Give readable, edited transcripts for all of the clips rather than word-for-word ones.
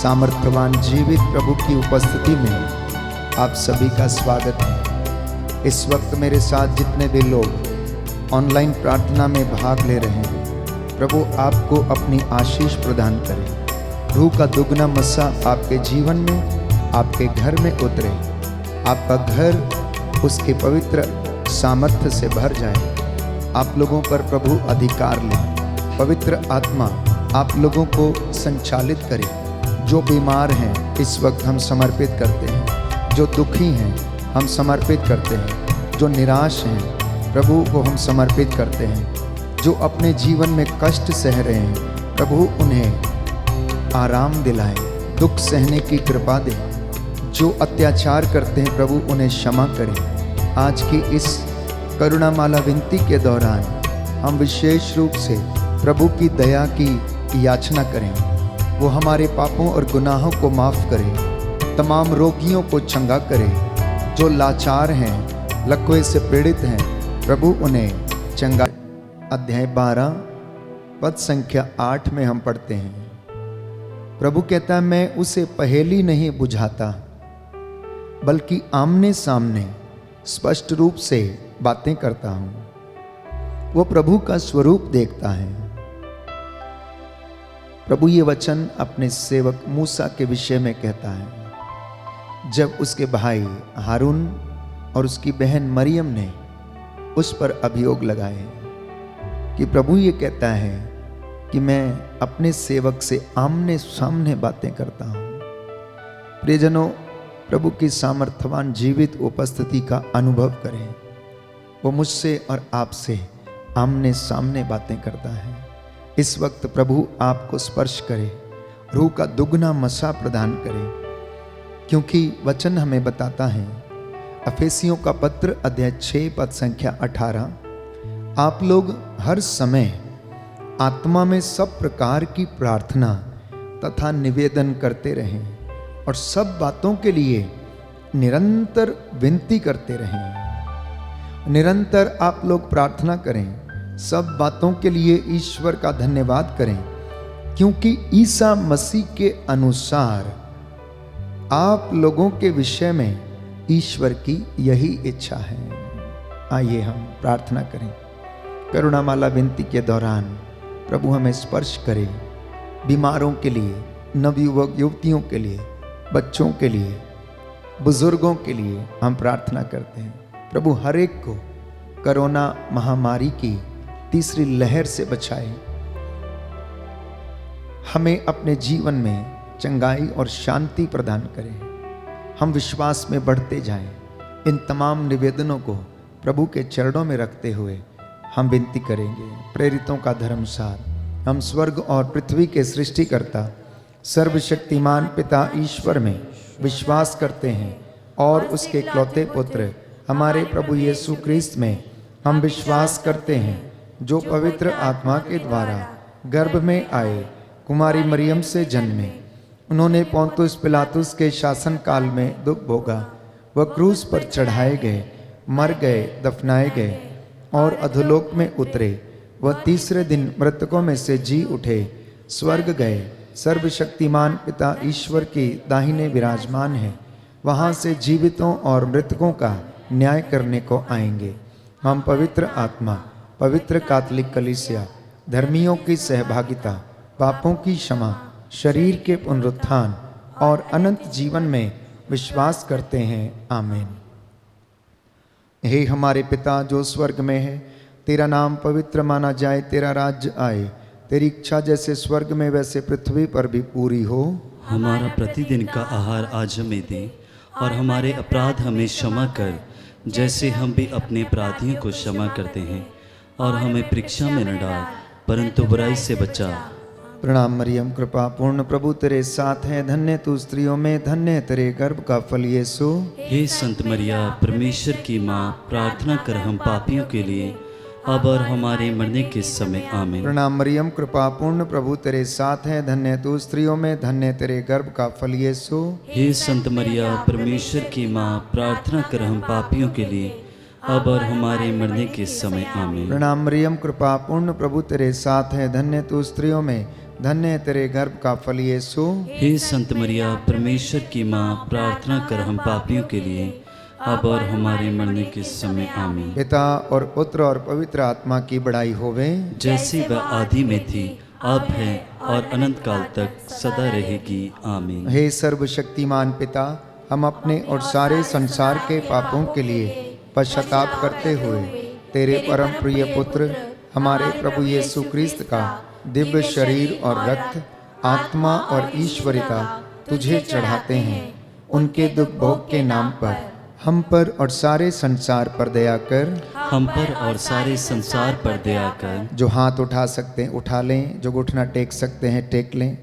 सामर्थ्यवान जीवित प्रभु की उपस्थिति में आप सभी का स्वागत है। इस वक्त मेरे साथ जितने भी लोग ऑनलाइन प्रार्थना में भाग ले रहे हैं, प्रभु आपको अपनी आशीष प्रदान करे। रूह का दुगना मस्सा आपके जीवन में, आपके घर में उतरे। आपका घर उसके पवित्र सामर्थ्य से भर जाए। आप लोगों पर प्रभु अधिकार ले। पवित्र आत्मा आप लोगों को संचालित करे। जो बीमार हैं इस वक्त हम समर्पित करते हैं, जो दुखी हैं हम समर्पित करते हैं, जो निराश हैं प्रभु को हम समर्पित करते हैं, जो अपने जीवन में कष्ट सह रहे हैं प्रभु उन्हें आराम दिलाएं, दुख सहने की कृपा दें। जो अत्याचार करते हैं प्रभु उन्हें क्षमा करें। आज की इस करुणामाला विनती के दौरान हम विशेष रूप से प्रभु की दया की याचना करें। वो हमारे पापों और गुनाहों को माफ़ करे, तमाम रोगियों को चंगा करे। जो लाचार हैं, लकवे से पीड़ित हैं, प्रभु उन्हें चंगा। अध्याय 12 पद संख्या 8 में हम पढ़ते हैं, प्रभु कहता है, मैं उसे पहेली नहीं बुझाता बल्कि आमने सामने स्पष्ट रूप से बातें करता हूँ। वो प्रभु का स्वरूप देखता है। प्रभु ये वचन अपने सेवक मूसा के विषय में कहता है। जब उसके भाई हारून और उसकी बहन मरियम ने उस पर अभियोग लगाए कि प्रभु ये कहता है कि मैं अपने सेवक से आमने सामने बातें करता हूँ। प्रियजनों, प्रभु की सामर्थ्यवान जीवित उपस्थिति का अनुभव करें। वो मुझसे और आपसे आमने सामने बातें करता है। इस वक्त प्रभु आपको स्पर्श करे, रूह का दुगना मसा प्रदान करे, क्योंकि वचन हमें बताता है, अफेसियों का पत्र अध्याय 6 पद संख्या 18, आप लोग हर समय आत्मा में सब प्रकार की प्रार्थना तथा निवेदन करते रहें और सब बातों के लिए निरंतर विनती करते रहें। निरंतर आप लोग प्रार्थना करें, सब बातों के लिए ईश्वर का धन्यवाद करें, क्योंकि ईसा मसीह के अनुसार आप लोगों के विषय में ईश्वर की यही इच्छा है। आइए हम प्रार्थना करें। करुणामाला विनती के दौरान प्रभु हमें स्पर्श करे। बीमारों के लिए, नवयुवक युवतियों के लिए, बच्चों के लिए, बुजुर्गों के लिए हम प्रार्थना करते हैं। प्रभु हर एक को कोरोना महामारी की तीसरी लहर से बचाए। हमें अपने जीवन में चंगाई और शांति प्रदान करें। हम विश्वास में बढ़ते जाएं। इन तमाम निवेदनों को प्रभु के चरणों में रखते हुए हम विनती करेंगे। प्रेरितों का धर्मसार, हम स्वर्ग और पृथ्वी के सृष्टिकर्ता सर्वशक्तिमान पिता ईश्वर में विश्वास करते हैं और उसके इकलौते पुत्र हमारे प्रभु यीशु क्रिस्त में हम विश्वास करते हैं, जो पवित्र आत्मा के द्वारा गर्भ में आए, कुमारी मरियम से जन्मे। उन्होंने पोंतुस पिलातुस के शासन काल में दुख भोगा। वह क्रूस पर चढ़ाए गए, मर गए, दफनाए गए और अधोलोक में उतरे। वह तीसरे दिन मृतकों में से जी उठे, स्वर्ग गए, सर्वशक्तिमान पिता ईश्वर की दाहिने विराजमान है। वहाँ से जीवितों और मृतकों का न्याय करने को आएंगे। हम पवित्र आत्मा, पवित्र कैथोलिक कलीसिया, धर्मियों की सहभागिता, पापों की क्षमा, शरीर के पुनरुत्थान और अनंत जीवन में विश्वास करते हैं। आमीन। हे हमारे पिता जो स्वर्ग में है, तेरा नाम पवित्र माना जाए, तेरा राज्य आए, तेरी इच्छा जैसे स्वर्ग में वैसे पृथ्वी पर भी पूरी हो। हमारा प्रतिदिन का आहार आज हमें दे और हमारे अपराध हमें क्षमा कर, जैसे हम भी अपने अपराधियों को क्षमा करते हैं, और हमें परीक्षा में न डाल परंतु बुराई से बचा। प्रणाम मरियम, कृपा पूर्ण प्रभु तेरे साथ है, धन्य तू स्त्रियों में, धन्य है तेरे गर्भ का फल यीशु। हे संत मरिया, परमेश्वर की माँ, प्रार्थना कर हम पापियों के लिए अब और हमारे मरने के समय। आमीन। प्रणाम मरियम, कृपा पूर्ण प्रभु तेरे साथ है, धन्य तू स्त्रियों में, धन्य तेरे गर्भ का फल यीशु। हे संत मरिया, परमेश्वर की माँ, प्रार्थना कर हम पापियों के लिए अब और हमारे मरने के समय। आमीन। प्रणाम मरियम, कृपा पूर्ण प्रभु तेरे साथ है, धन्य तू स्त्रियों में, धन्य है तेरे गर्भ का फल यीशु। हे संत मरिया परमेश्वर की माँ, प्रार्थना कर हम पापियों के लिए, अब और हमारे मरने के समय आमीन। पिता और पुत्र और पवित्र आत्मा की बड़ाई होवे, जैसी वह आदि में थी, अब है और अनंत काल तक सदा रहेगी, आमीन। हे सर्वशक्तिमान पिता, हम अपने और सारे संसार के पापों के लिए पश्चाताप करते हुए तेरे परम प्रिय पुत्र हमारे प्रभु यीशु क्रिस्त का दिव्य शरीर और रक्त, आत्मा और ईश्वरिता तुझे चढ़ाते हैं। उनके दुख भोग के नाम पर हम पर और सारे संसार पर दया कर। हम पर और सारे संसार पर दया कर। जो हाथ उठा सकते हैं उठा लें, जो घुटना टेक सकते हैं टेक लें।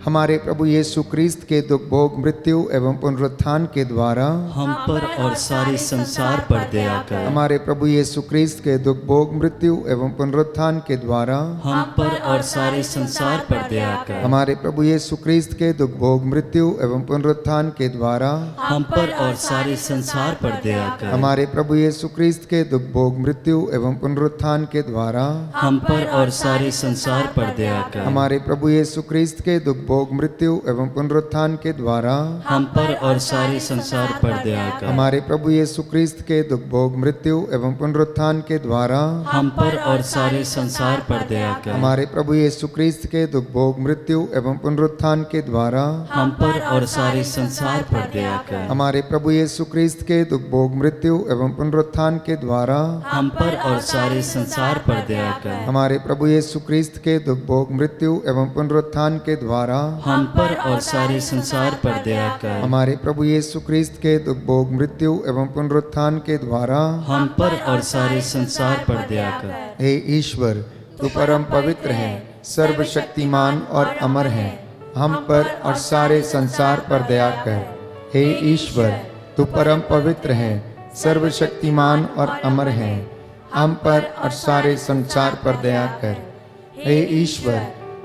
हमारे प्रभु यीशु क्रिस्त के दुख भोग मृत्यु एवं पुनरुत्थान के द्वारा हम पर और सारे संसार पर दया कर। हमारे प्रभु यीशु क्रिस्त के दुख भोग मृत्यु एवं पुनरुत्थान के द्वारा हम पर और सारे संसार पर दया कर। हमारे प्रभु यीशु क्रिस्त के दुख भोग मृत्यु एवं पुनरुत्थान के द्वारा हम पर और सारे संसार पर दया कर। हमारे प्रभु यीशु क्रिस्त के दुख भोग मृत्यु एवं पुनरुत्थान के द्वारा हम पर और सारे संसार पर दया कर। हमारे प्रभु यीशु क्रिस्त के दुख भोग मृत्यु एवं पुनरुत्थान के द्वारा हम पर और सारे संसार पर दया कर। हमारे प्रभु यीशु क्रिस्त के दुख भोग मृत्यु एवं पुनरुत्थान के द्वारा हम पर और सारे संसार पर दया कर। हमारे प्रभु यीशु क्रिस्त के दुख भोग मृत्यु एवं पुनरुत्थान के द्वारा हम पर और सारे संसार पर दया कर। हमारे प्रभु यीशु क्रिस्त के दुख भोग मृत्यु एवं पुनरुत्थान के द्वारा हम पर और सारे संसार पर दया कर। हमारे प्रभु यीशु क्रिस्त के दुख भोग मृत्यु एवं पुनरुत्थान के द्वारा हम पर और सारे संसार पर दया कर। हमारे प्रभु यीशु क्रिस्त के दुख भोग मृत्यु एवं पुनरुत्थान के द्वारा हम पर और सारे संसार पर दया कर। हे ईश्वर, तू परम पवित्र है, सर्वशक्तिमान और अमर है, हम पर और सारे संसार पर दया कर। हे ईश्वर, तू परम पवित्र है, सर्वशक्तिमान और अमर है, हम पर और सारे संसार पर दया कर। हे ईश्वर,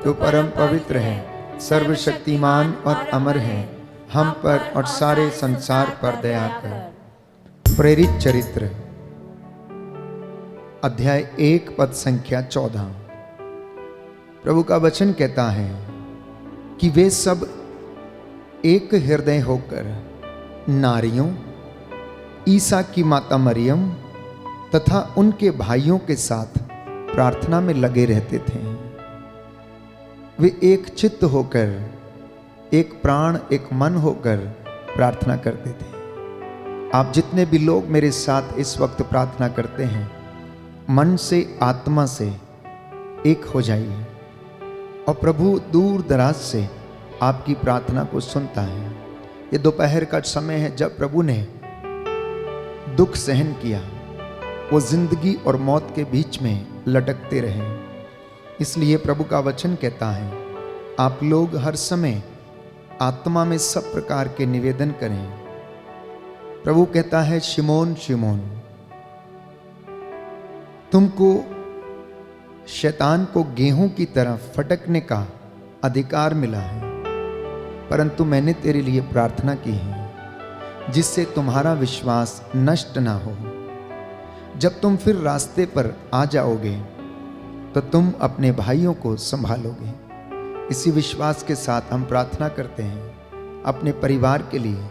तू परम पवित्र है, सर्वशक्तिमान और अमर है, हम पर और सारे संसार पर दया कर। प्रेरित चरित्र अध्याय 1 पद संख्या 14। प्रभु का वचन कहता है कि वे सब एक हृदय होकर नारियों, ईसा की माता मरियम तथा उनके भाइयों के साथ प्रार्थना में लगे रहते थे। वे एक चित्त होकर, एक प्राण, एक मन होकर प्रार्थना करते थे। आप जितने भी लोग मेरे साथ इस वक्त प्रार्थना करते हैं, मन से आत्मा से एक हो जाइए और प्रभु दूर दराज से आपकी प्रार्थना को सुनता है। ये दोपहर का समय है जब प्रभु ने दुख सहन किया, वो जिंदगी और मौत के बीच में लटकते रहे। इसलिए प्रभु का वचन कहता है आप लोग हर समय आत्मा में सब प्रकार के निवेदन करें। प्रभु कहता है शिमोन शिमोन, तुमको शैतान को गेहूं की तरह फटकने का अधिकार मिला है, परंतु मैंने तेरे लिए प्रार्थना की है जिससे तुम्हारा विश्वास नष्ट ना हो। जब तुम फिर रास्ते पर आ जाओगे तो तुम अपने भाइयों को संभालोगे। इसी विश्वास के साथ हम प्रार्थना करते हैं अपने परिवार के लिए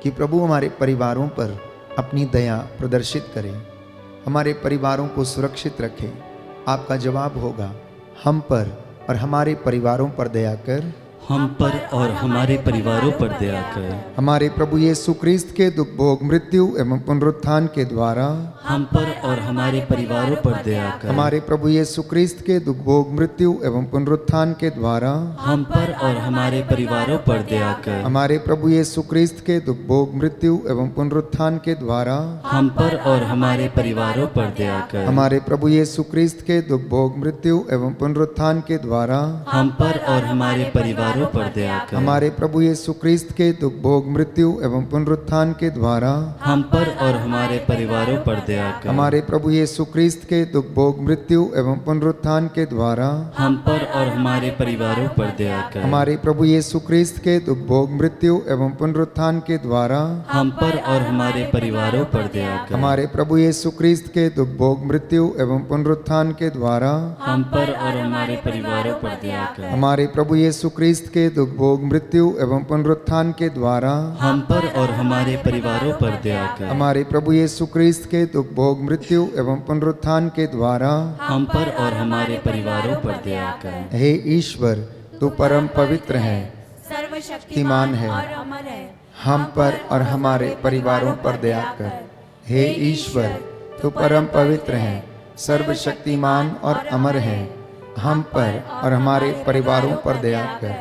कि प्रभु हमारे परिवारों पर अपनी दया प्रदर्शित करे, हमारे परिवारों को सुरक्षित रखे। आपका जवाब होगा हम पर और हमारे परिवारों पर दया कर। हम पर और हमारे परिवारों पर दया कर। हमारे प्रभु यीशु क्रिस्त के दुख भोग मृत्यु एवं पुनरुत्थान के द्वारा हम पर और हमारे परिवारों पर दया कर। हमारे प्रभु यीशु क्रिस्त के दुख भोग मृत्यु एवं पुनरुत्थान के द्वारा हम पर और हमारे परिवारों पर दया कर। हमारे प्रभु यीशु क्रिस्त के दुख भोग मृत्यु एवं पुनरुत्थान के द्वारा हम पर और हमारे परिवारों पर दया कर। हमारे प्रभु यीशु क्रिस्त के दुख भोग मृत्यु एवं पुनरुत्थान के द्वारा हम पर और हमारे परिवारों परिवारों पर दया कर। हमारे प्रभु यीशु क्रिस्त के दुख भोग मृत्यु एवं पुनरुत्थान के द्वारा हम पर और हमारे परिवारों पर दया कर। हमारे प्रभु यीशु क्रिस्त के दुख भोग मृत्यु एवं पुनरुत्थान के द्वारा हम पर और हमारे परिवारों पर दया कर। हमारे प्रभु यीशु क्रिस्त के दुख भोग मृत्यु एवं पुनरुत्थान के द्वारा हम पर और हमारे परिवारों पर दया कर। हमारे प्रभु यीशु क्रिस्त के दुख भोग मृत्यु एवं पुनरुत्थान के द्वारा हम पर और हमारे परिवारों पर दया कर। हमारे प्रभु यीशु क्रिस्त के दुख भोग मृत्यु एवं पुनरुत्थान के द्वारा हम पर और हमारे परिवारों पर दया कर। हमारे प्रभु यीशु क्रिस्त के दुख भोग मृत्यु एवं पुनरुत्थान के द्वारा हम पर और हमारे परिवारों पर दया कर। हे ईश्वर, तू परम पवित्र है, सर्वशक्तिमान है और अमर है। हम पर और हमारे परिवारों पर दया कर। हे ईश्वर, तू परम पवित्र है, सर्वशक्तिमान और अमर है, हम पर और हमारे परिवारों पर दया कर।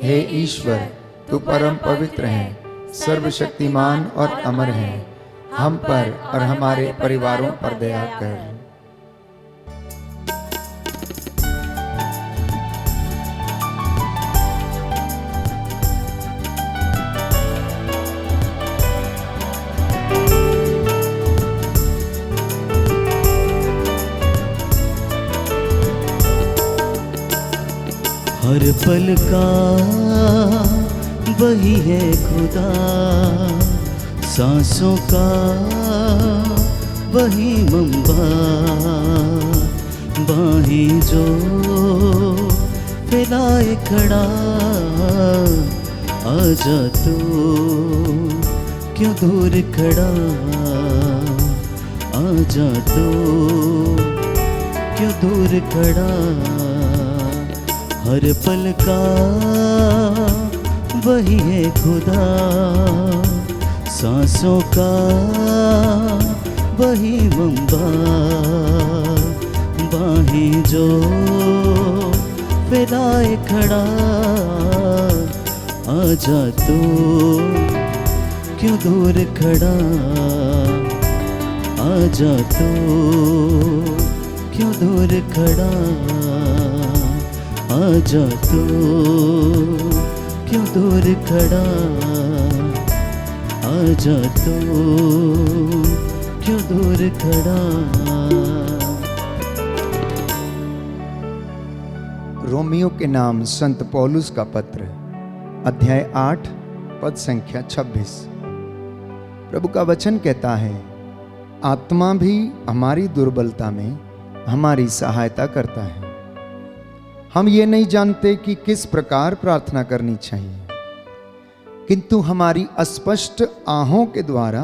हे ईश्वर, तू परम पवित्र है, सर्वशक्तिमान और अमर है, हम पर और हमारे परिवारों पर दया कर। हर पल का वही है खुदा, सांसों का वही मंबा, बाहें जो फैलाए खड़ा, आजा तू क्यों दूर खड़ा, आजा तू क्यों दूर खड़ा। हर पल का वही है खुदा, सांसों का वही मंबा, बाहें जो फैलाए खड़ा, आजा तू क्यों दूर खड़ा, आजा तू क्यों दूर खड़ा, आजा तू क्यों दूर खड़ा, आजा तू क्यों दूर खड़ा। रोमियो के नाम संत पौलुस का पत्र, अध्याय 8 पद संख्या 26। प्रभु का वचन कहता है, आत्मा भी हमारी दुर्बलता में हमारी सहायता करता है। हम ये नहीं जानते कि किस प्रकार प्रार्थना करनी चाहिए, किंतु हमारी अस्पष्ट आहों के द्वारा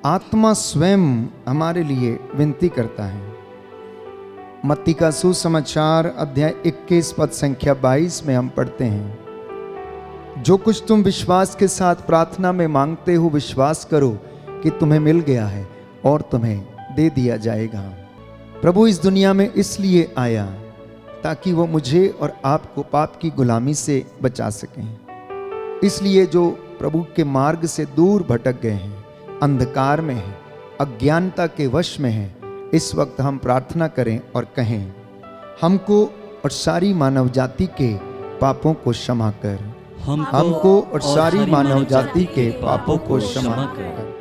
आत्मा स्वयं हमारे लिए विनती करता है। मत्ती का सुसमाचार अध्याय 21 पद संख्या 22 में हम पढ़ते हैं, जो कुछ तुम विश्वास के साथ प्रार्थना में मांगते हो, विश्वास करो कि तुम्हें मिल गया है और तुम्हें दे दिया जाएगा। प्रभु इस दुनिया में इसलिए आया ताकि वो मुझे और आपको पाप की गुलामी से बचा सकें। इसलिए जो प्रभु के मार्ग से दूर भटक गए हैं, अंधकार में हैं, अज्ञानता के वश में हैं, इस वक्त हम प्रार्थना करें और कहें, हमको और सारी मानव जाति के पापों को क्षमा कर। हमको और सारी मानव जाति के पापों को क्षमा कर।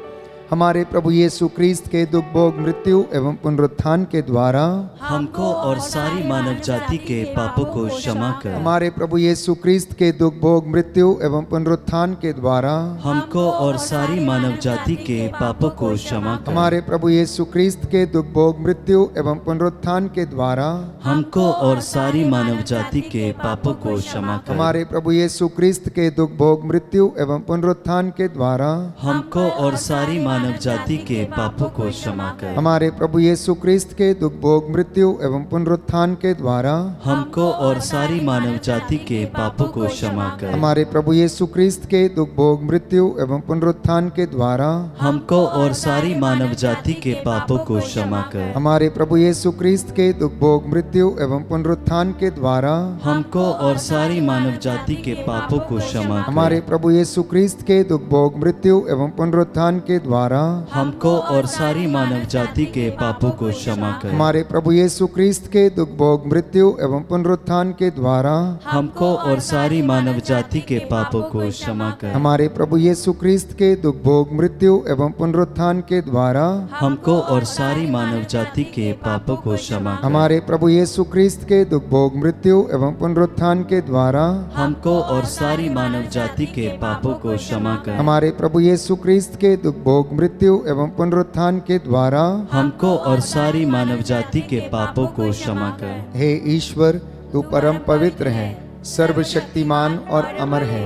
हमारे प्रभु यीशु क्रिस्त के दुख भोग मृत्यु एवं पुनरुत्थान के द्वारा हमको और सारी मानव जाति के पापों को क्षमा कर। हमारे प्रभु यीशु क्रिस्त के दुख भोग मृत्यु एवं पुनरुत्थान के द्वारा हमको और सारी मानव जाति के पापों को क्षमा कर। हमारे प्रभु यीशु क्रिस्त के दुख भोग मृत्यु एवं पुनरुत्थान के द्वारा हमको और सारी मानव जाति के पापों को क्षमा कर। हमारे प्रभु यीशु क्रिस्त के दुख भोग मृत्यु एवं पुनरुत्थान के द्वारा हमको और सारी मानव जाति के पापों को क्षमा कर। हमारे प्रभु यीशु क्रिस्त के दुख भोग मृत्यु एवं पुनरुत्थान के द्वारा हमको और सारी मानव जाति के पापों को क्षमा कर। हमारे प्रभु यीशु क्रिस्त के दुख भोग मृत्यु एवं पुनरुत्थान के द्वारा हमको और सारी मानव जाति के पापों को क्षमा कर। हमारे प्रभु यीशु क्रिस्त के दुख भोग मृत्यु एवं पुनरुत्थान के द्वारा हमको और सारी मानव जाति के पापों को क्षमा कर। हमारे प्रभु यीशु क्रिस्त के दुख भोग मृत्यु एवं पुनरुत्थान के द्वारा द्वारा हमको और सारी मानव जाति के पापों को क्षमा कर। हमारे प्रभु यीशु क्रिस्त के दुख भोग मृत्यु एवं पुनरुत्थान के द्वारा हमको और सारी मानव जाति के पापों को क्षमा कर। हमारे प्रभु यीशु क्रिस्त के दुख भोग मृत्यु एवं पुनरुत्थान के द्वारा हमको और सारी मानव जाति के पापों को क्षमा कर। हमारे प्रभु यीशु क्रिस्त के दुख भोग मृत्यु एवं पुनरुत्थान के द्वारा हमको और सारी मानव जाति के पापों को क्षमा कर। हमारे प्रभु यीशु क्रिस्त के दुख भोग मृत्यु एवं पुनरुत्थान के द्वारा हमको और सारी मानव जाति के पापों को क्षमा कर। हे ईश्वर, तू परम पवित्र है, सर्वशक्तिमान और अमर है,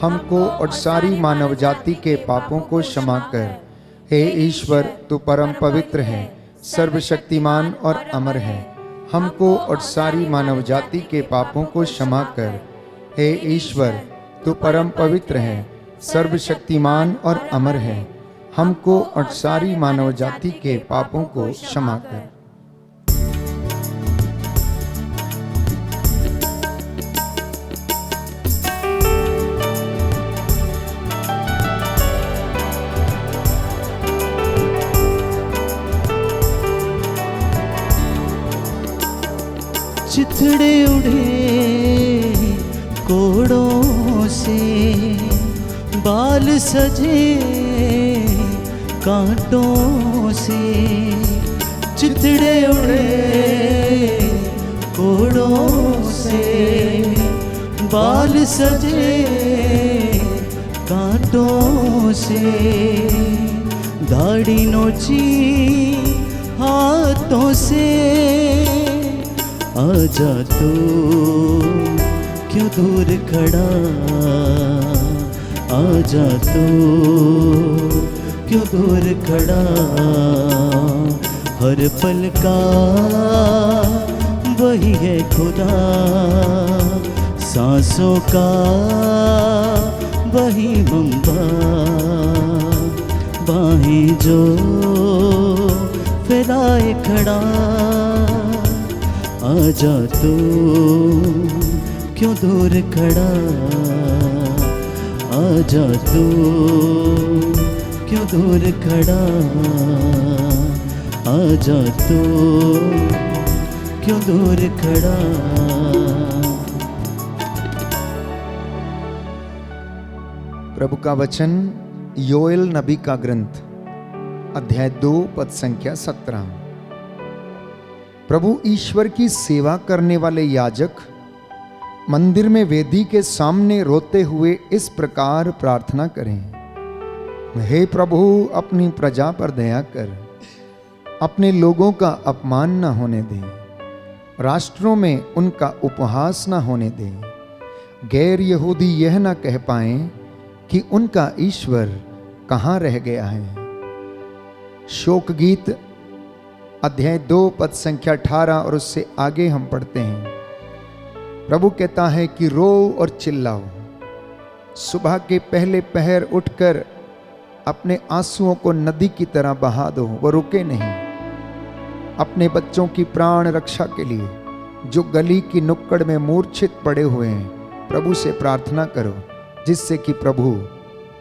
हमको और सारी मानव जाति के पापों को क्षमा कर। हे ईश्वर, तू परम पवित्र है, सर्वशक्तिमान और अमर है, हमको और सारी मानव जाति के पापों को क्षमा कर। हे ईश्वर, तू परम पवित्र है, सर्वशक्तिमान और अमर है, हमको और सारी मानव जाति के पापों को क्षमा कर। चिथड़े उड़े कोड़ों से, बाल सजे कांटों से। चिथड़े उड़े कोड़ों से, बाल सजे कांटों से। दाढ़ी नोची हाथों से, आजा तू क्यों दूर खड़ा, आजा तू क्यों दूर खड़ा। हर पल का वही है खुदा, सांसों का वही मंबा। बाहें जो फैलाए खड़ा, आजा तू क्यों दूर खड़ा, आजा तू क्यों दूर खड़ा, आजा तू क्यों दूर खड़ा। प्रभु का वचन योएल नबी का ग्रंथ अध्याय 2 पद संख्या 17। प्रभु ईश्वर की सेवा करने वाले याजक मंदिर में वेदी के सामने रोते हुए इस प्रकार प्रार्थना करें। हे प्रभु, अपनी प्रजा पर दया कर, अपने लोगों का अपमान न होने दे, राष्ट्रों में उनका उपहास न होने दे। गैर यहूदी यह न कह पाएं कि उनका ईश्वर कहाँ रह गया है। शोक गीत अध्याय 2 पद संख्या 18 और उससे आगे हम पढ़ते हैं। प्रभु कहता है कि रो और चिल्लाओ, सुबह के पहले पहर उठकर अपने आंसुओं को नदी की तरह बहा दो, वो रुके नहीं। अपने बच्चों की प्राण रक्षा के लिए जो गली की नुक्कड़ में मूर्छित पड़े हुए हैं, प्रभु से प्रार्थना करो, जिससे कि प्रभु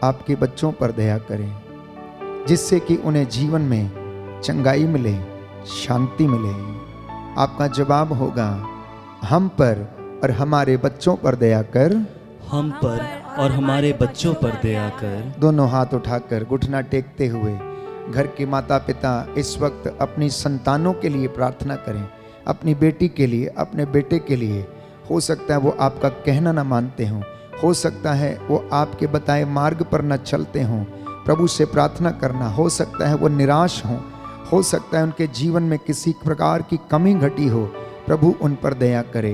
आपके बच्चों पर दया करें, जिससे कि उन्हें जीवन में चंगाई मिले, शांति मिले। आपका जवाब होगा, हम पर और हमारे बच्चों पर दया कर, हम पर और हमारे बच्चों पर दया कर। दोनों हाथ उठाकर घुटना टेकते हुए घर के माता पिता इस वक्त अपनी संतानों के लिए प्रार्थना करें, अपनी बेटी के लिए, अपने बेटे के लिए। हो सकता है वो आपका कहना ना मानते हों, हो सकता है वो आपके बताए मार्ग पर न चलते हों। प्रभु से प्रार्थना करना, हो सकता है वो निराश हों, हो सकता है उनके जीवन में किसी प्रकार की कमी घटी हो। प्रभु उन पर दया करे।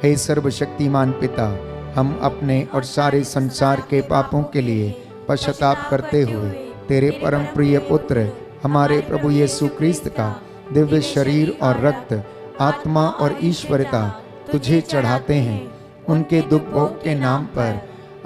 हे सर्वशक्तिमान पिता, हम अपने और सारे संसार के पापों के लिए पश्चाताप करते हुए तेरे परम प्रिय पुत्र हमारे प्रभु यीशु क्रिस्त का दिव्य शरीर और रक्त, आत्मा और ईश्वरता तुझे चढ़ाते हैं। उनके दुख भोग के नाम पर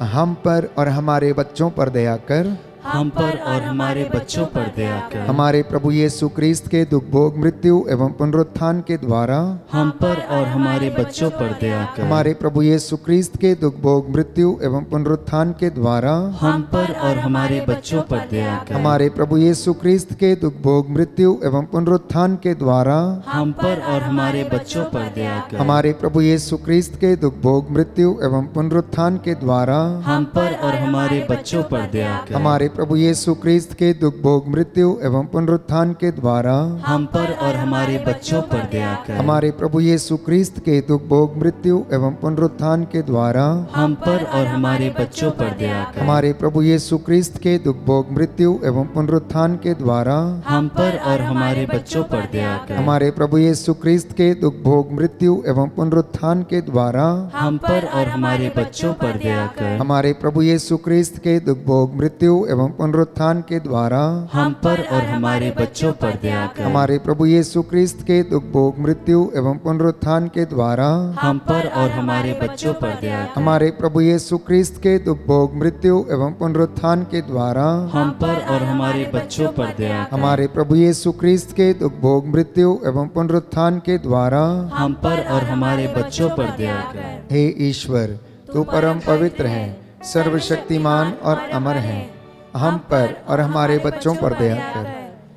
हम पर और हमारे बच्चों पर दया कर। हम पर और हमारे बच्चों पर दया कर। हमारे प्रभु यीशु क्रिस्त के दुख भोग मृत्यु एवं पुनरुत्थान के द्वारा हम पर और हमारे बच्चों पर दया कर। हमारे प्रभु यीशु क्रिस्त के दुख भोग मृत्यु एवं पुनरुत्थान के द्वारा हम पर और हमारे बच्चों पर दया कर। हमारे प्रभु यीशु क्रिस्त के दुख भोग मृत्यु एवं पुनरुत्थान के द्वारा हम पर और हमारे बच्चों पर दया कर। हमारे प्रभु यीशु क्रिस्त के दुख भोग मृत्यु एवं पुनरुत्थान के द्वारा हम पर और हमारे बच्चों पर दया कर। हमारे प्रभु यीशु क्रिस्त के दुख भोग मृत्यु एवं पुनरुत्थान के द्वारा हम पर और हमारे बच्चों पर दया कर। हमारे प्रभु यीशु क्रिस्त के दुख भोग मृत्यु एवं पुनरुत्थान के द्वारा हम पर और हमारे बच्चों पर दया कर। हमारे प्रभु यीशु क्रिस्त के दुख भोग मृत्यु एवं पुनरुत्थान के द्वारा हम पर और हमारे बच्चों पर दया कर। हमारे प्रभु यीशु क्रिस्त के दुख भोग मृत्यु एवं पुनरुत्थान के द्वारा हम पर और हमारे बच्चों पर दया कर। हमारे प्रभु यीशु क्रिस्त के दुख भोग मृत्यु एवं पुनरुत्थान के द्वारा हम पर और हमारे बच्चों पर दया कर। हमारे प्रभु यीशु क्रिस्त के दुख भोग मृत्यु एवं पुनरुत्थान के द्वारा हम पर और हमारे बच्चों पर दया कर। हमारे प्रभु यीशु क्रिस्त के दुख भोग मृत्यु एवं पुनरुत्थान के द्वारा हम पर और हमारे बच्चों पर दया कर। हमारे प्रभु यीशु क्रिस्त के दुख भोग मृत्यु एवं पुनरुत्थान के द्वारा हम पर और हमारे बच्चों पर दया कर। हे ईश्वर, तू परम पवित्र है, सर्वशक्तिमान और अमर है, हम पर और हमारे बच्चों पर दया कर।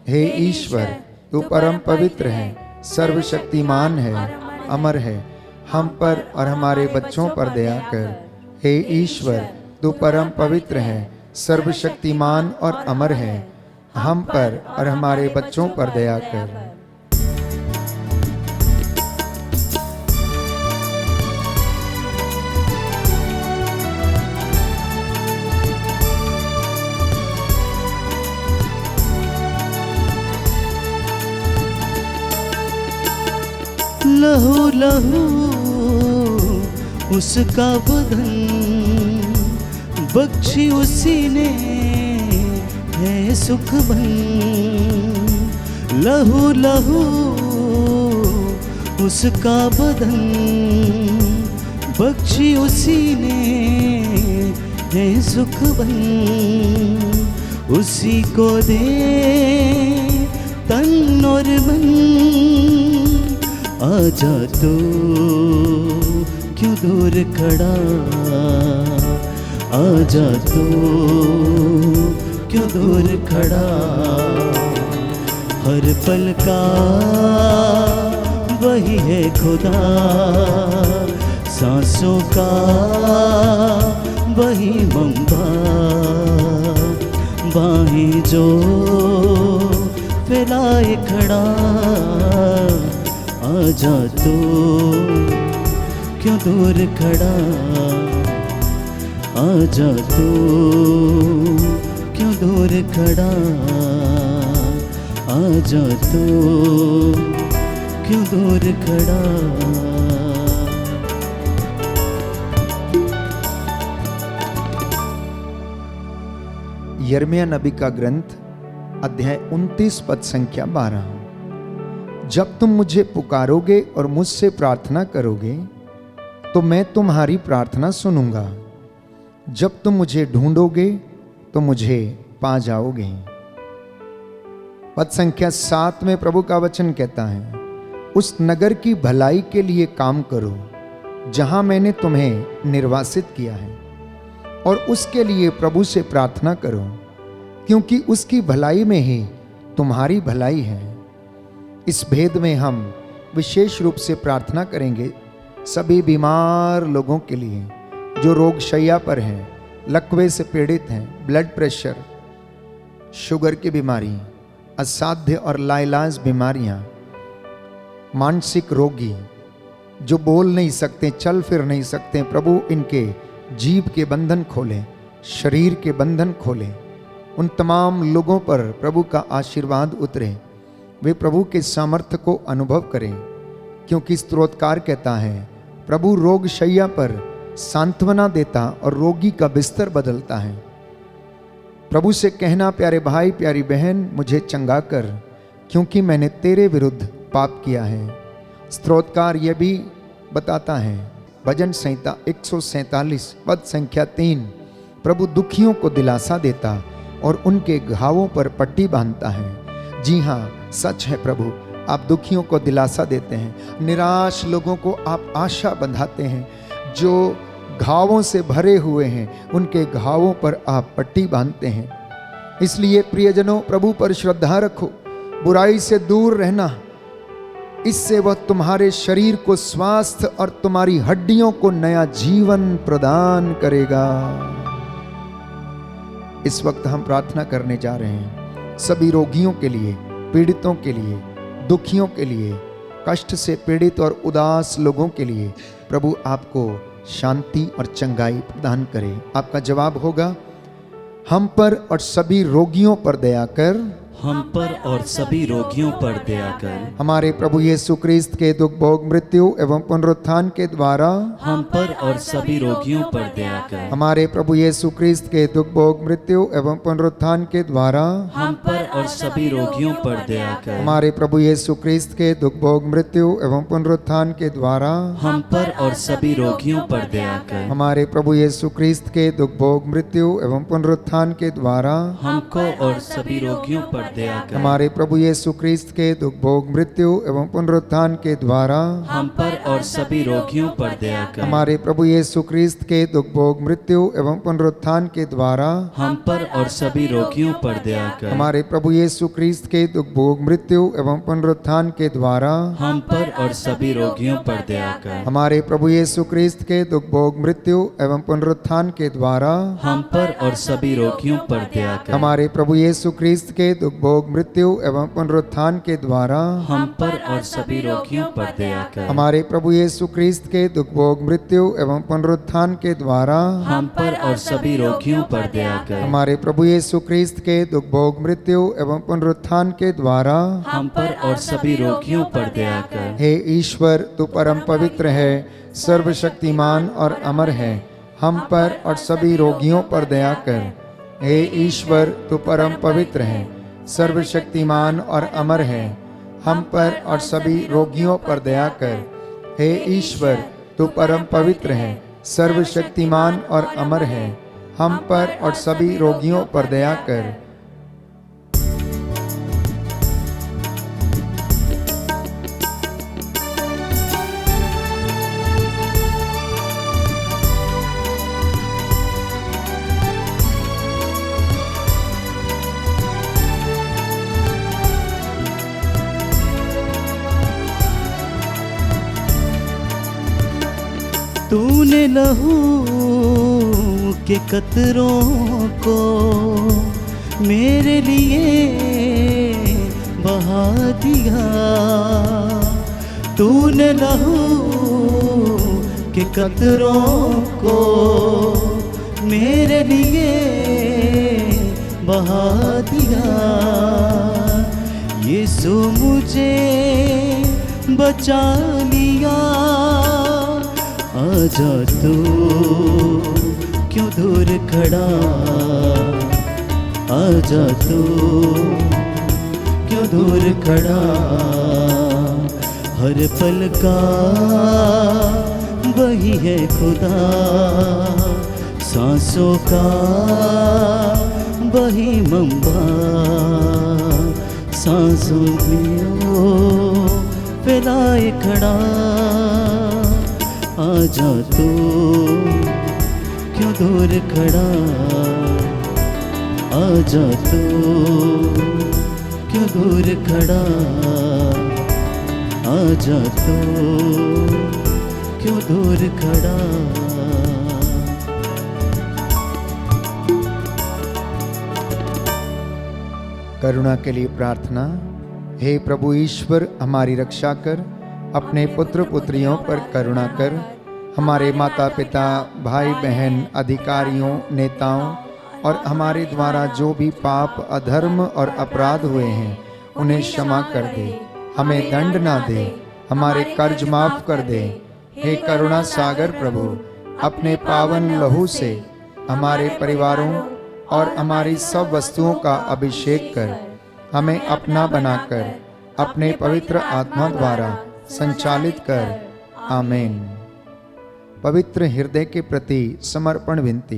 हे ईश्वर, तू परम पवित्र है, सर्वशक्तिमान है, अमर है, हम पर और हमारे बच्चों पर दया कर। हे ईश्वर, तू परम पवित्र है, सर्वशक्तिमान और अमर है, हम पर और हमारे बच्चों पर दया कर। लहू लहू उसका बदन बख्शी उसी ने है सुख बन। लहू लहू उसका बदन बख्शी उसी ने है सुख बन। उसी को दे तन और मन, आजा तो क्यों दूर खड़ा, आजा तो क्यों दूर खड़ा। हर पल का वही है खुदा, सांसों का वही मंबा। बाहें जो फैलाए खड़ा, आजा तो क्यों दूर खड़ा, आजा तो क्यों दूर खड़ा, आजा तो क्यों दूर खड़ा। यिर्मयाह नबी का ग्रंथ अध्याय 29 पद संख्या 12। जब तुम मुझे पुकारोगे और मुझसे प्रार्थना करोगे तो मैं तुम्हारी प्रार्थना सुनूंगा। जब तुम मुझे ढूंढोगे तो मुझे पा जाओगे। पद संख्या 7 में प्रभु का वचन कहता है, उस नगर की भलाई के लिए काम करो जहां मैंने तुम्हें निर्वासित किया है, और उसके लिए प्रभु से प्रार्थना करो, क्योंकि उसकी भलाई में ही तुम्हारी भलाई है। इस भेद में हम विशेष रूप से प्रार्थना करेंगे सभी बीमार लोगों के लिए जो रोग शैया पर हैं, लकवे से पीड़ित हैं, ब्लड प्रेशर, शुगर की बीमारी, असाध्य और लाइलाज बीमारियां, मानसिक रोगी जो बोल नहीं सकते, चल फिर नहीं सकते, प्रभु इनके जीभ के बंधन खोलें, शरीर के बंधन खोलें। उन तमाम लोगों पर प्रभु का आशीर्वाद उतरे, वे प्रभु के सामर्थ्य को अनुभव करें, क्योंकि स्तोत्रकार कहता है, प्रभु रोग शैया पर सांत्वना देता और रोगी का बिस्तर बदलता है। प्रभु से कहना, प्यारे भाई प्यारी बहन, मुझे चंगा कर, क्योंकि मैंने तेरे विरुद्ध पाप किया है। स्तोत्रकार यह भी बताता है, भजन संहिता 147 पद संख्या 3, प्रभु दुखियों को दिलासा देता और उनके घावों पर पट्टी बांधता है। जी हाँ, सच है प्रभु, आप दुखियों को दिलासा देते हैं, निराश लोगों को आप आशा बंधाते हैं। जो घावों से भरे हुए हैं उनके घावों पर आप पट्टी बांधते हैं। इसलिए प्रियजनों, प्रभु पर श्रद्धा रखो, बुराई से दूर रहना, इससे वह तुम्हारे शरीर को स्वास्थ्य और तुम्हारी हड्डियों को नया जीवन प्रदान करेगा। इस वक्त हम प्रार्थना करने जा रहे हैं सभी रोगियों के लिए, पीड़ितों के लिए, दुखियों के लिए, कष्ट से पीड़ित और उदास लोगों के लिए प्रभु आपको शांति और चंगाई प्रदान करे। आपका जवाब होगा, हम पर और सभी रोगियों पर दया कर, हम पर और सभी रोगियों पर दया कर। हमारे प्रभु यीशु क्रिस्त के दुख भोग मृत्यु एवं पुनरुत्थान के द्वारा हम पर और सभी रोगियों पर दया कर। हमारे प्रभु यीशु क्रिस्त के दुख भोग मृत्यु एवं पुनरुत्थान के द्वारा हम पर और सभी रोगियों पर दया कर। हमारे प्रभु यीशु क्रिस्त के दुख भोग मृत्यु एवं पुनरुत्थान के द्वारा हम पर और सभी रोगियों पर दया कर। हमारे प्रभु यीशु क्रिस्त के दुख भोग मृत्यु एवं पुनरुत्थान के द्वारा हमको और सभी रोगियों पर दया कर। हमारे प्रभु यीशु क्रिस्त के दुख भोग मृत्यु एवं पुनरुत्थान के द्वारा हम पर और सभी रोगियों पर दया कर। हमारे प्रभु यीशु क्रिस्त के दुख भोग मृत्यु एवं पुनरुत्थान के द्वारा हम पर और सभी रोगियों पर दया कर। हमारे प्रभु यीशु क्रिस्त के दुख भोग मृत्यु एवं पुनरुत्थान के द्वारा हम पर और सभी रोगियों पर दया कर। हमारे प्रभु यीशु क्रिस्त के दुख भोग मृत्यु एवं पुनरुत्थान के द्वारा हम पर और सभी रोगियों पर दया कर। हमारे प्रभु यीशु क्रिस्त के दुख भोग मृत्यु एवं पुनरुत्थान के द्वारा हम पर और सभी रोगियों पर दया कर। हमारे प्रभु यीशु क्रिस्त के दुख भोग मृत्यु एवं पुनरुत्थान के द्वारा हम पर और सभी रोगियों पर दया कर। हमारे प्रभु यीशु क्रिस्त के दुख भोग मृत्यु एवं पुनरुत्थान के द्वारा हम पर और सभी रोगियों पर दया कर। हे ईश्वर, तू परम पवित्र है, सर्वशक्तिमान और अमर है, हम पर और सभी रोगियों पर दया कर। हे ईश्वर, तू परम पवित्र है, सर्वशक्तिमान और अमर है, हम पर और सभी रोगियों पर दया कर। हे ईश्वर, तू परम पवित्र है, सर्वशक्तिमान और अमर है, हम पर और सभी रोगियों पर दया कर। तूने लहू के कतरों को मेरे लिए बहा दिया। तूने लहू के कतरों को मेरे लिए बहा दिया। यीशु मुझे बचा लिया। आजा तू क्यों दूर खड़ा, आजा तू क्यों दूर खड़ा। हर पल का वही है खुदा, सांसों का वही मंबा। सांसों में ओ फैलाए खड़ा। आजा तू क्यों दूर खड़ा, आजा तू क्यों दूर खड़ा। आजा तू क्यों दूर खड़ा। करुणा के लिए प्रार्थना। हे प्रभु ईश्वर, हमारी रक्षा कर, अपने पुत्र पुत्रियों पर करुणा कर। हमारे माता पिता, भाई बहन, अधिकारियों, नेताओं और हमारे द्वारा जो भी पाप, अधर्म और अपराध हुए हैं उन्हें क्षमा कर दे, हमें दंड ना दे, हमारे कर्ज माफ कर दे। हे करुणा सागर प्रभु, अपने पावन लहू से हमारे परिवारों और हमारी सब वस्तुओं का अभिषेक कर, हमें अपना बनाकर अपने पवित्र आत्मा द्वारा संचालित कर। आमीन। पवित्र हृदय के प्रति समर्पण विनती।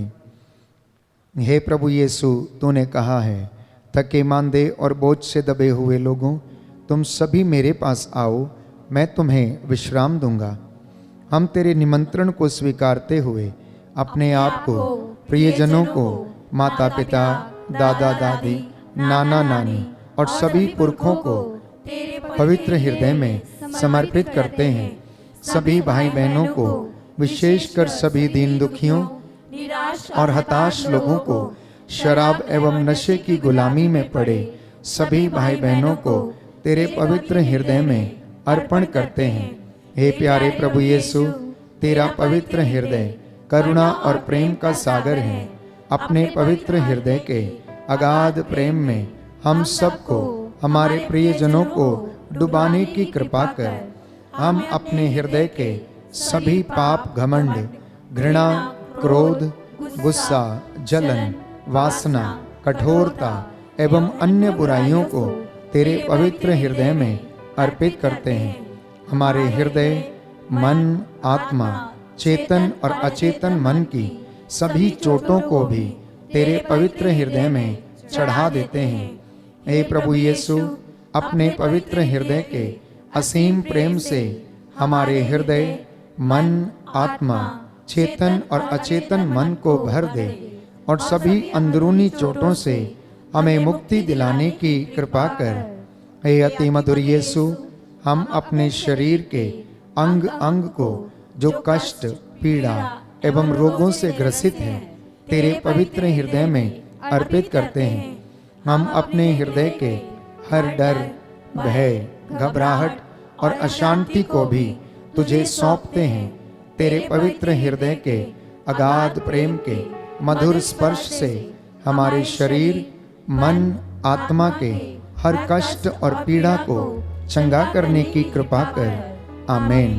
हे प्रभु यीशु, तूने कहा है, थके मांदे और बोझ से दबे हुए लोगों, तुम सभी मेरे पास आओ, मैं तुम्हें विश्राम दूंगा। हम तेरे निमंत्रण को स्वीकारते हुए अपने आप को, प्रियजनों को, माता पिता, दादा दादी, नाना नानी और सभी पुरखों को पवित्र हृदय में समर्पित करते हैं। सभी भाई बहनों को, विशेषकर सभी दीन दुखियों निराश और हताश लोगों को, शराब एवं नशे की गुलामी में पड़े सभी भाई बहनों को तेरे पवित्र हृदय में अर्पण करते हैं। हे प्यारे प्रभु यीशु, तेरा पवित्र हृदय करुणा और प्रेम का सागर है। अपने पवित्र हृदय के अगाध प्रेम में हम सबको, हमारे प्रियजनों को डुबाने की कृपा कर। हम अपने हृदय के सभी पाप, घमंड, घृणा, क्रोध, गुस्सा, जलन, वासना, कठोरता एवं अन्य बुराइयों को तेरे पवित्र हृदय में अर्पित करते हैं। हमारे हृदय, मन, आत्मा, चेतन और अचेतन मन की सभी चोटों को भी तेरे पवित्र हृदय में चढ़ा देते हैं। हे प्रभु यीशु, अपने पवित्र हृदय के असीम प्रेम से हमारे हृदय, मन, आत्मा, चेतन और अचेतन मन को भर दे और सभी अंदरूनी चोटों से हमें मुक्ति दिलाने की कृपा कर। हे अति मधुर यीशु, हम अपने शरीर के अंग अंग को जो कष्ट, पीड़ा एवं रोगों से ग्रसित हैं, तेरे पवित्र हृदय में अर्पित करते हैं। हम अपने हृदय के हर डर, भय, घबराहट और अशांति को भी तुझे सौंपते हैं। तेरे पवित्र हृदय के अगाध प्रेम के मधुर स्पर्श से हमारे शरीर, मन, आत्मा के हर कष्ट और पीड़ा को चंगा करने की कृपा कर। आमीन।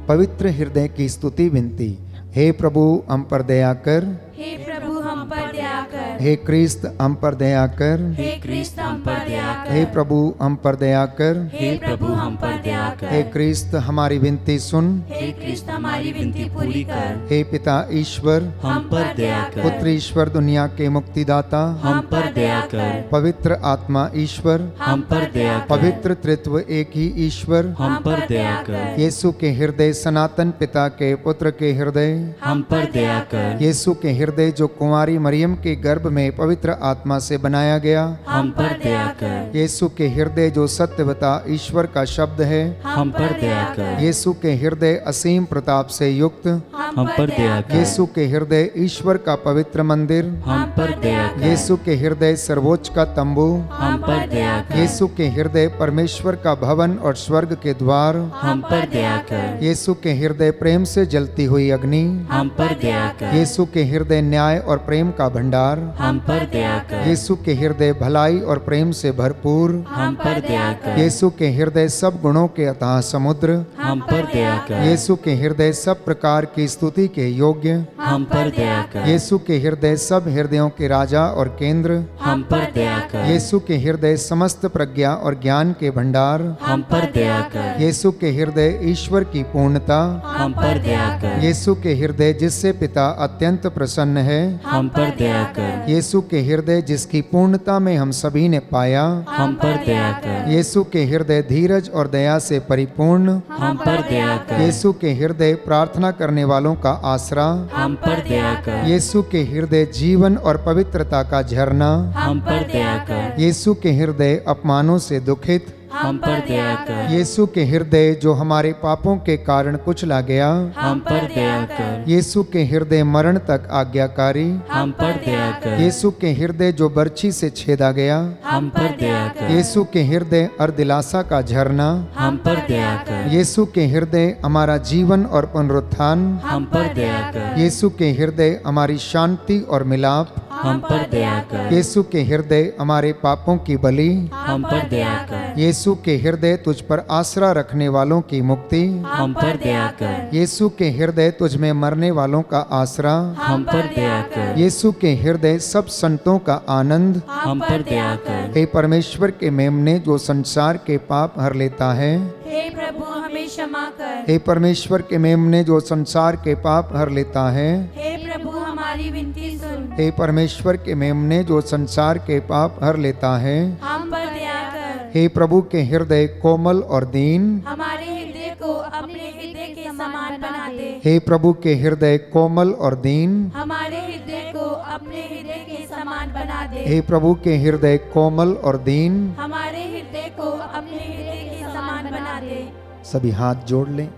पवित्र हृदय की स्तुति विनती। हे प्रभु, हम पर दया कर। हे प्रभु, हम पर दया कर। हे क्रिस्त, हम पर दया कर। हे क्रिस्त, हम पर दया कर। हे प्रभु, हम पर दया कर। हे प्रभु, हम पर दया कर। हे क्रिस्त, हमारी विनती सुन। हे क्रिस्त, हमारी विनती पूरी कर। हे पिता ईश्वर, हम पर दया कर। पुत्र ईश्वर, दुनिया के मुक्तिदाता, हम पर दया कर। पवित्र आत्मा ईश्वर, हम पर दया कर। पवित्र त्रित्व एक ही ईश्वर, हम पर दया कर। यीशु के हृदय, सनातन पिता के पुत्र के हृदय, हम पर दया कर। यीशु के हृदय जो कुंवारी मरियम के गर्भ में पवित्र आत्मा से बनाया गया, हम पर दया कर। यीशु के हृदय जो सत्यवता ईश्वर का शब्द है, हम पर दया कर। यीशु के हृदय असीम प्रताप से युक्त, हम पर दया कर। यीशु के हृदय ईश्वर का पवित्र मंदिर, हम पर दया कर। यीशु के हृदय सर्वोच्च का तंबू, हम पर दया कर। यीशु के हृदय परमेश्वर का भवन और स्वर्ग के द्वार, हम पर दया कर। यीशु के हृदय प्रेम से जलती हुई अग्नि, हम पर दया कर। यीशु के हृदय न्याय और प्रेम का भंडार, हम पर दया कर। यीशु के हृदय भलाई और प्रेम से भरपूर, हम पर दया कर। यीशु के हृदय सब गुणों के अथाह समुद्र, हम पर दया कर। यीशु के हृदय सब प्रकार की स्तुति के योग्य, हम पर दया कर। यीशु के हृदय सब हृदयों के राजा और केंद्र, हम पर दया कर। यीशु के हृदय समस्त प्रज्ञा और ज्ञान के भंडार, हम पर दया कर। यीशु के हृदय ईश्वर की पूर्णता, हम पर दया कर। यीशु के हृदय जिससे पिता अत्यंत प्रसन्न है, हम पर दया कर। यीशु के हृदय जिसकी पूर्णता में हम सभी ने पाया, हम पर दया कर। यीशु के हृदय धीरज और दया से परिपूर्ण, हम पर दया कर। यीशु के हृदय प्रार्थना करने वालों का आसरा, हम पर दया कर। यीशु के हृदय जीवन और पवित्रता का झरना, हम पर दया कर। यीशु के हृदय अपमानों से दुखित, हम पर दया कर। यीशु के हृदय जो हमारे पापों के कारण कुचला गया, हम पर दया कर। यीशु के हृदय मरण तक आज्ञाकारी, हम पर दया कर। यीशु के हृदय जो बर्छी से छेदा गया, हम पर दया कर। यीशु के हृदय अर्दिलासा का झरना, हम पर दया कर। यीशु के हृदय हमारा जीवन और पुनरुत्थान, हम पर दया कर। यीशु के हृदय हमारी शांति और मिलाप, हम पर दया कर। यीशु के हृदय हमारे पापों की बलि, हम पर दया कर। यीशु के हृदय तुझ पर आसरा रखने वालों की मुक्ति, हम पर दया कर। यीशु के हृदय तुझ में मरने वालों का आसरा, हम पर दया कर। यीशु के हृदय सब संतों का आनंद, हम पर दया कर। हे परमेश्वर के मेमने जो संसार के पाप हर लेता है, हे प्रभु, हमें क्षमा कर। हे परमेश्वर के मेमने जो संसार के पाप हर लेता है, हे प्रभु, हमारी विनती सुन। हे परमेश्वर के मेमने जो संसार के पाप हर लेता है, हम पर दया कर। हे प्रभु के हृदय कोमल और दीन, हमारे हृदय को अपने हृदय के समान बना दे। हे प्रभु के हृदय कोमल और दीन, हमारे हृदय को अपने हृदय के समान बना दे। हे प्रभु के हृदय कोमल और दीन। हमारे हृदय को अपने हृदय के समान बना दे। सभी हाथ जोड़ लें,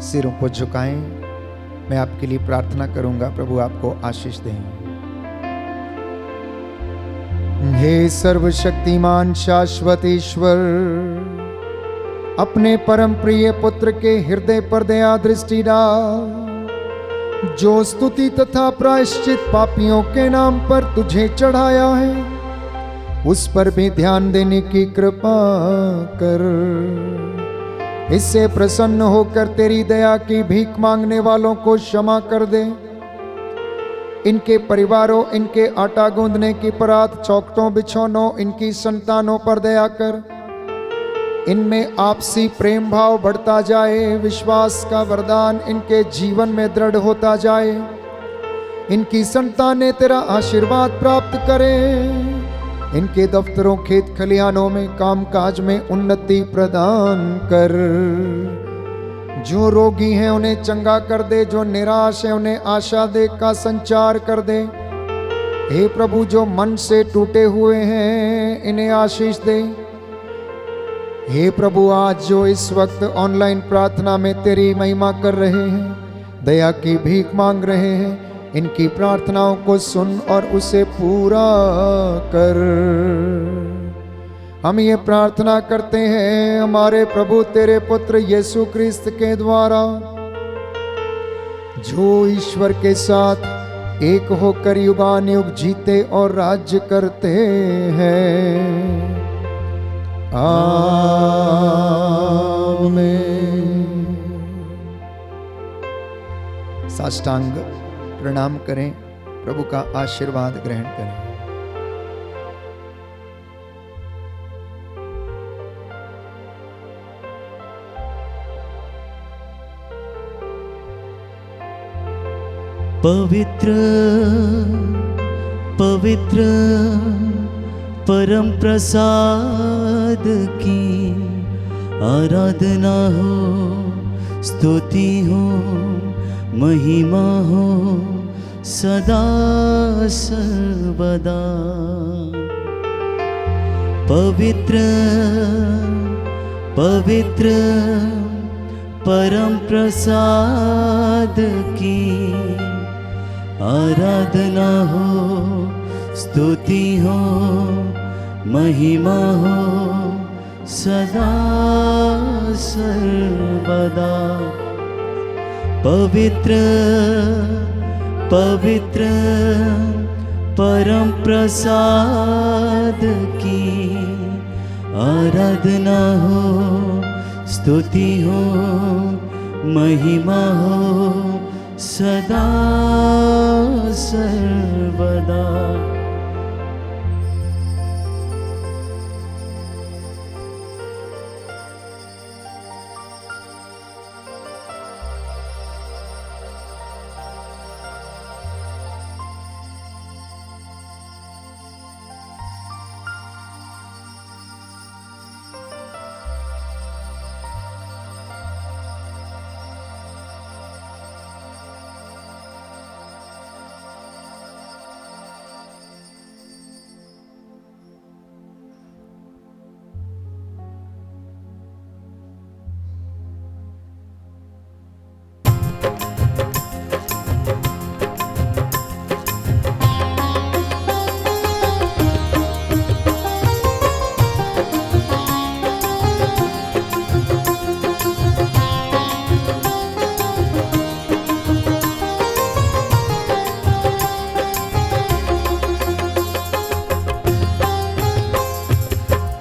सिरों को झुकाएं। मैं आपके लिए प्रार्थना करूंगा, प्रभु आपको आशीष दें। हे सर्वशक्तिमान शाश्वत ईश्वर, अपने परम प्रिय पुत्र के हृदय पर दया दृष्टि डाल, जो स्तुति तथा प्रायश्चित पापियों के नाम पर तुझे चढ़ाया है, उस पर भी ध्यान देने की कृपा कर। इससे प्रसन्न होकर तेरी दया की भीख मांगने वालों को क्षमा कर दे। इनके परिवारों, इनके आटा गूंदने की परात, चौखटों, बिछौनों, इनकी संतानों पर दया कर। इनमें आपसी प्रेम भाव बढ़ता जाए, विश्वास का वरदान इनके जीवन में दृढ़ होता जाए। इनकी संतानें तेरा आशीर्वाद प्राप्त करें। इनके दफ्तरों, खेत खलिहानों में, कामकाज में उन्नति प्रदान कर। जो रोगी हैं उन्हें चंगा कर दे, जो निराश है उन्हें आशा दे का संचार कर दे। हे प्रभु, जो मन से टूटे हुए हैं इन्हें आशीष दे। हे प्रभु, आज जो इस वक्त ऑनलाइन प्रार्थना में तेरी महिमा कर रहे हैं, दया की भीख मांग रहे हैं, इनकी प्रार्थनाओं को सुन और उसे पूरा कर। हम ये प्रार्थना करते हैं हमारे प्रभु तेरे पुत्र यीशु क्रिस्त के द्वारा, जो ईश्वर के साथ एक होकर युगानुयुग जीते और राज्य करते हैं। आमीन। साष्टांग प्रणाम करें, प्रभु का आशीर्वाद ग्रहण करें। पवित्र पवित्र परम प्रसाद की आराधना हो, स्तुति हो, महिमा हो सदा सर्वदा। पवित्र पवित्र परम प्रसाद की आराधना हो, स्तुति हो, महिमा हो सदा सर्वदा। पवित्र पवित्र परम प्रसाद की आराधना हो, स्तुति हो, महिमा हो सदा सर्वदा।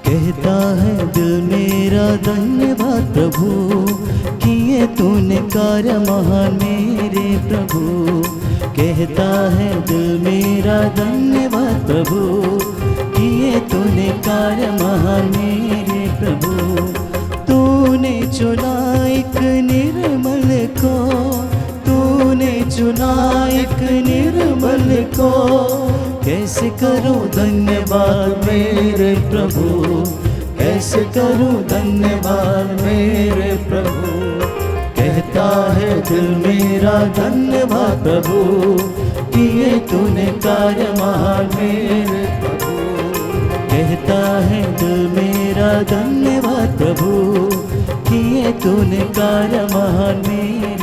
कहता है दिल मेरा धन्यवाद प्रभु, किए तूने कार्य महान मेरे प्रभु। कहता है दिल मेरा धन्यवाद प्रभु, किए तूने कार्य महान मेरे प्रभु। तूने चुना एक निर्मल को, तूने चुना एक निर्मल तुझको कैसे करूं धन्यवाद मेरे प्रभु, कैसे करूं धन्यवाद मेरे प्रभु। कहता है दिल मेरा धन्यवाद प्रभु, किए तूने कार्य महान मेरे प्रभु। कहता है दिल मेरा धन्यवाद प्रभु, किए तूने कार्य महान मेरे